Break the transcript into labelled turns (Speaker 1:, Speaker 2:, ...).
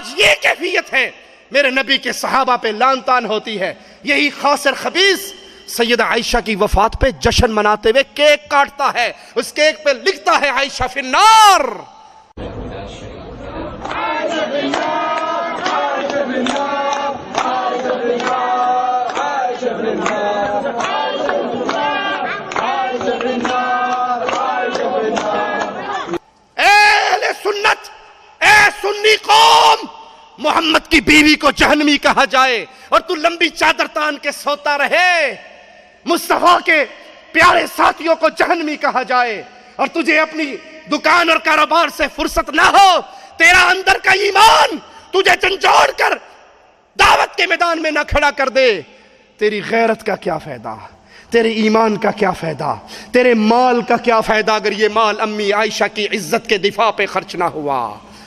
Speaker 1: आज ये कैफियत है, मेरे नबी के सहाबा पे लान तान होती है। यही खासिर खबीस सैयदा आयशा की वफात पे जश्न मनाते हुए केक काटता है, उस केक पे लिखता है आयशा फिन्नार। सुन्नत, ए सुन्नी कौम, मोहम्मद की बीवी को जहन्नमी कहा जाए और तू लंबी चादर तान के सोता रहे। मुस्तफा के प्यारे साथियों को जहन्नमी कहा जाए और तुझे अपनी दुकान और कारोबार से फुर्सत ना हो। तेरा अंदर का ईमान तुझे झंझोड़ कर दावत के मैदान में ना खड़ा कर दे। तेरी गैरत का क्या फायदा, तेरे ईमान का क्या फायदा, तेरे माल का क्या फायदा अगर ये माल अम्मी आयशा की इज्जत के दिफा पे खर्च ना हुआ।